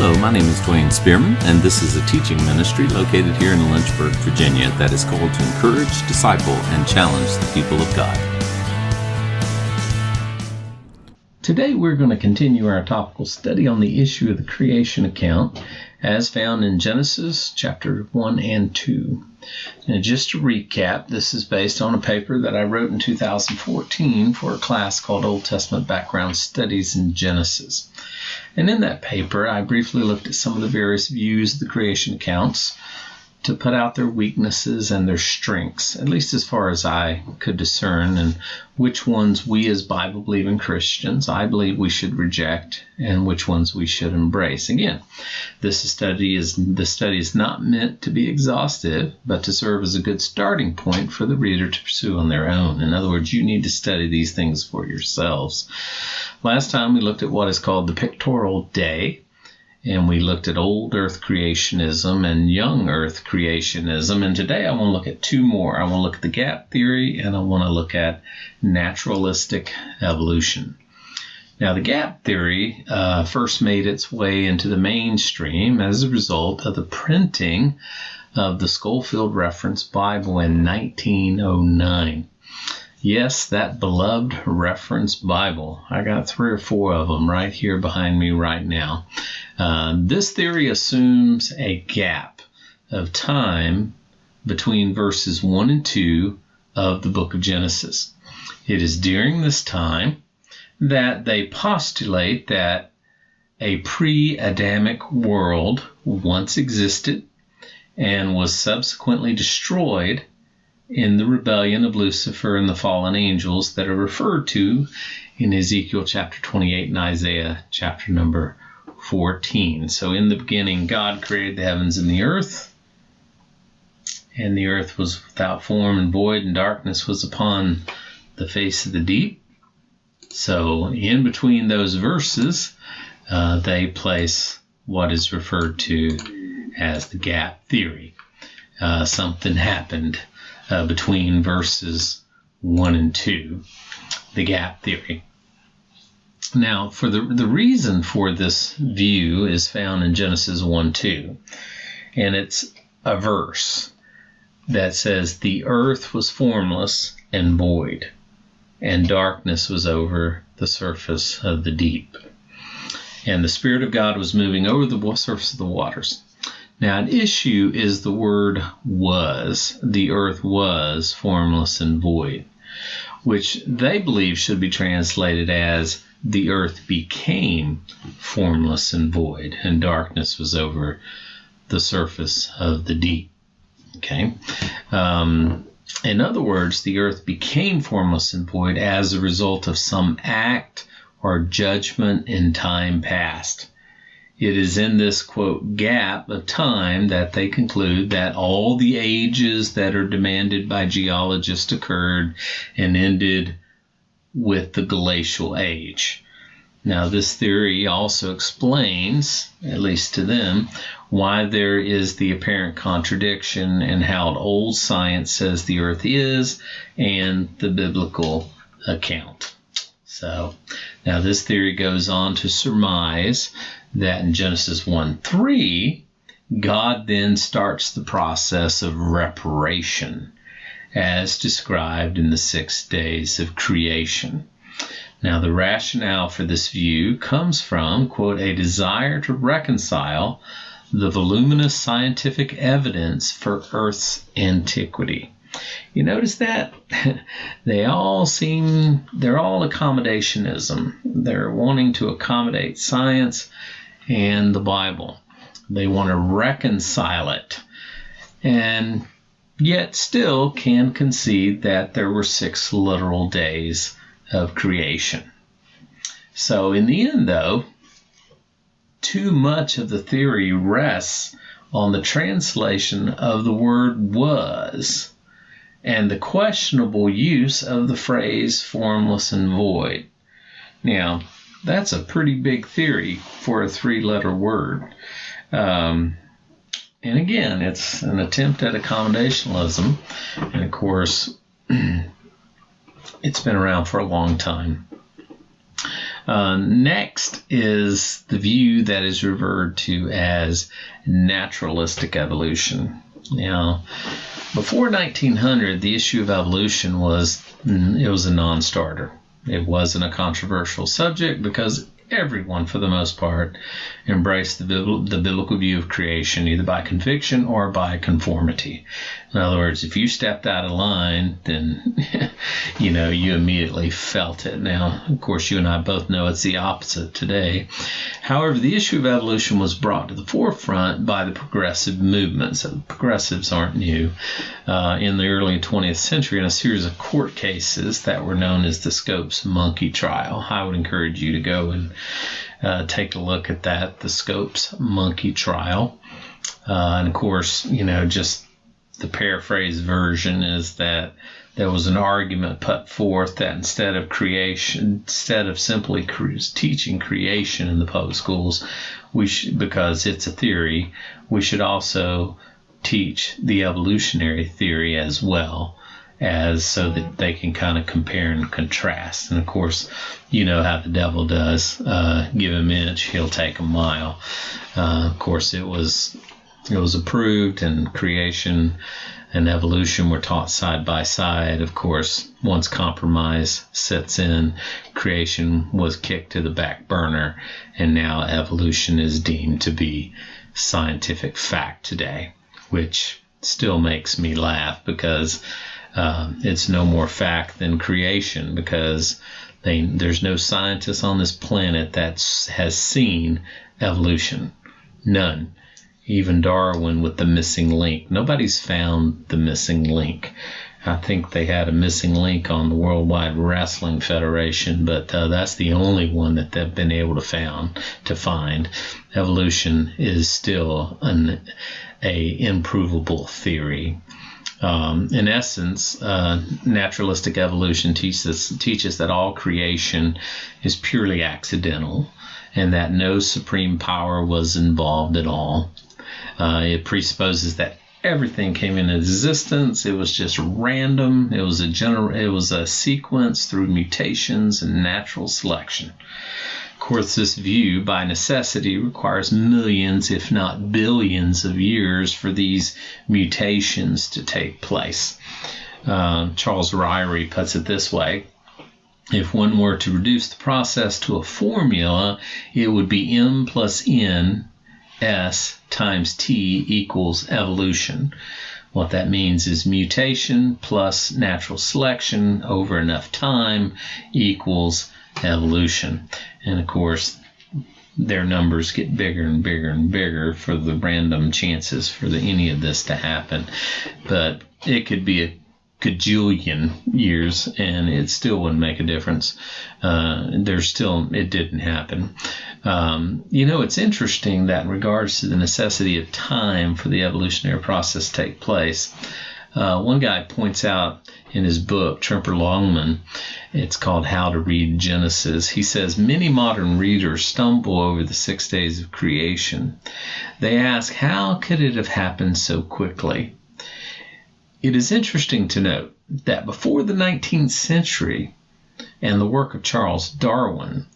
Hello, my name is Dwayne Spearman, and this is a teaching ministry located here in Lynchburg, Virginia, that is called to encourage, disciple, and challenge the people of God. Today we're going to continue our topical study on the issue of the creation account as found in Genesis chapter 1 and 2. And just to recap, this is based on a paper that I wrote in 2014 for a class called Old Testament Background Studies in Genesis. And in that paper, I briefly looked at some of the various views of the creation accounts to put out their weaknesses and their strengths, at least as far as I could discern, and which ones we as Bible-believing Christians, I believe we should reject, and which ones we should embrace. Again, the study is not meant to be exhaustive, but to serve as a good starting point for the reader to pursue on their own. In other words, you need to study these things for yourselves. Last time we looked at what is called the pictorial day, and we looked at old earth creationism and young earth creationism. And today I want to look at two more. I want to look at the gap theory, and I want to look at naturalistic evolution. Now, the gap theory first made its way into the mainstream as a result of the printing of the Schofield Reference Bible in 1909. Yes, that beloved reference Bible. I got 3 or 4 of them right here behind me right now. This theory assumes a gap of time between verses 1 and 2 of the book of Genesis. It is during this time that they postulate that a pre-Adamic world once existed and was subsequently destroyed in the rebellion of Lucifer and the fallen angels that are referred to in Ezekiel chapter 28 and Isaiah chapter number 14. So in the beginning, God created the heavens and the earth was without form and void, and darkness was upon the face of the deep. So in between those verses, they place what is referred to as the gap theory. Something happened between verses 1 and 2, the gap theory. Now, for the reason for this view is found in Genesis 1:2, and it's a verse that says, "The earth was formless and void, and darkness was over the surface of the deep. And the Spirit of God was moving over the surface of the waters." Now, an issue is the word was. The earth was formless and void, which they believe should be translated as the earth became formless and void, and darkness was over the surface of the deep. Okay? In other words, the earth became formless and void as a result of some act or judgment in time past. It is in this, quote, gap of time that they conclude that all the ages that are demanded by geologists occurred and ended with the glacial age. Now, this theory also explains, at least to them, why there is the apparent contradiction in how old science says the earth is and the biblical account. So, now this theory goes on to surmise that in Genesis 1:3, God then starts the process of reparation, as described in the 6 days of creation. Now, the rationale for this view comes from, quote, a desire to reconcile the voluminous scientific evidence for Earth's antiquity. You notice that? They're all accommodationism. They're wanting to accommodate science and the Bible. They want to reconcile it, and yet still can concede that there were 6 literal days of creation. So in the end, though, too much of the theory rests on the translation of the word was and the questionable use of the phrase formless and void. Now, that's a pretty big theory for a 3-letter word. And again, it's an attempt at accommodationism. And of course, it's been around for a long time. Next is the view that is referred to as naturalistic evolution. Now, before 1900, the issue of evolution was a non-starter. It wasn't a controversial subject because everyone, for the most part, embraced the biblical view of creation, either by conviction or by conformity. In other words, if you stepped out of line, then you immediately felt it. Now, of course, you and I both know it's the opposite today. However, the issue of evolution was brought to the forefront by the progressive movement. So the progressives aren't new. In the early 20th century, in a series of court cases that were known as the Scopes monkey trial. I would encourage you to go and take a look at that, the Scopes monkey trial. And of course, just the paraphrase version is that there was an argument put forth that instead of simply teaching creation in the public schools, because it's a theory, we should also teach the evolutionary theory as well, so that they can kind of compare and contrast. And of course, you know how the devil does. Give him an inch, he'll take a mile. Of course, it was approved, and creation and evolution were taught side by side. Of course, once compromise sets in, creation was kicked to the back burner, and now evolution is deemed to be scientific fact today, which still makes me laugh because it's no more fact than creation, because there's no scientist on this planet that has seen evolution. None. Even Darwin with the missing link. Nobody's found the missing link. I think they had a missing link on the Worldwide Wrestling Federation, but that's the only one that they've been able to find. Evolution is still an improvable theory. In essence, naturalistic evolution teaches that all creation is purely accidental and that no supreme power was involved at all. It presupposes that everything came into existence. It was just random. It was a sequence through mutations and natural selection. Of course, this view, by necessity, requires millions, if not billions, of years for these mutations to take place. Charles Ryrie puts it this way: if one were to reduce the process to a formula, it would be m plus n S times T equals evolution. What that means is mutation plus natural selection over enough time equals evolution. And of course, their numbers get bigger and bigger and bigger for the random chances for any of this to happen. But it could be a gajillion years and it still wouldn't make a difference. It didn't happen. It's interesting that in regards to the necessity of time for the evolutionary process to take place, one guy points out in his book, Tremper Longman, it's called How to Read Genesis. He says, many modern readers stumble over the 6 days of creation. They ask, how could it have happened so quickly? It is interesting to note that before the 19th century and the work of Charles Darwin,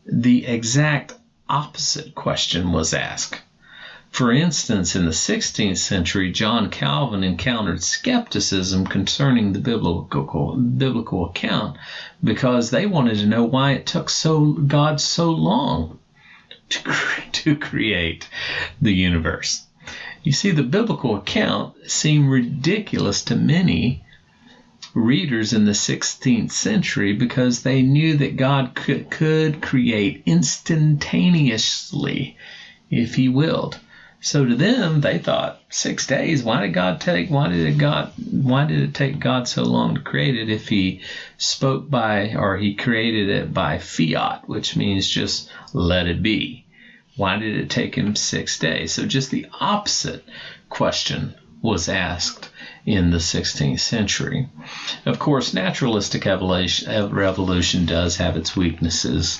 the exact opposite question was asked. For instance, in the 16th century, John Calvin encountered skepticism concerning the biblical account because they wanted to know why it took God so long to create the universe. You see, the biblical account seemed ridiculous to many readers in the 16th century because they knew that God could create instantaneously if he willed. So to them, they thought 6 days. Why did it take God so long to create it if he spoke or he created it by fiat, which means just let it be? Why did it take him 6 days? So just the opposite question was asked in the 16th century. Of course, naturalistic evolution does have its weaknesses.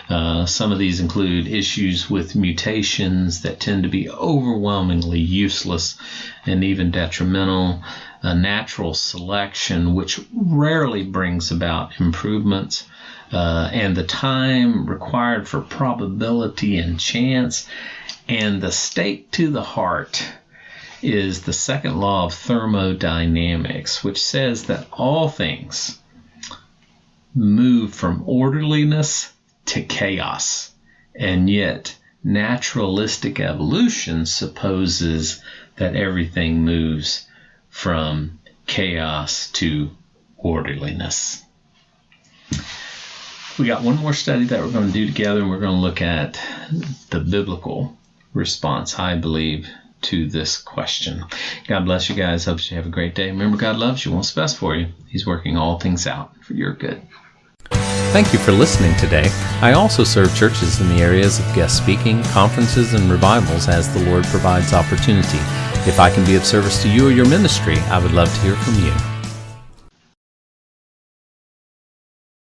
Some of these include issues with mutations that tend to be overwhelmingly useless and even detrimental, natural selection, which rarely brings about improvements, and the time required for probability and chance. And the stake to the heart is the second law of thermodynamics, which says that all things move from orderliness to chaos, and yet naturalistic evolution supposes that everything moves from chaos to orderliness. We got one more study that we're going to do together, and we're going to look at the biblical response, I believe, to this question. God bless you guys. Hope you have a great day. Remember, God loves you, wants the best for you. He's working all things out for your good. Thank you for listening today. I also serve churches in the areas of guest speaking, conferences, and revivals as the Lord provides opportunity. If I can be of service to you or your ministry, I would love to hear from you.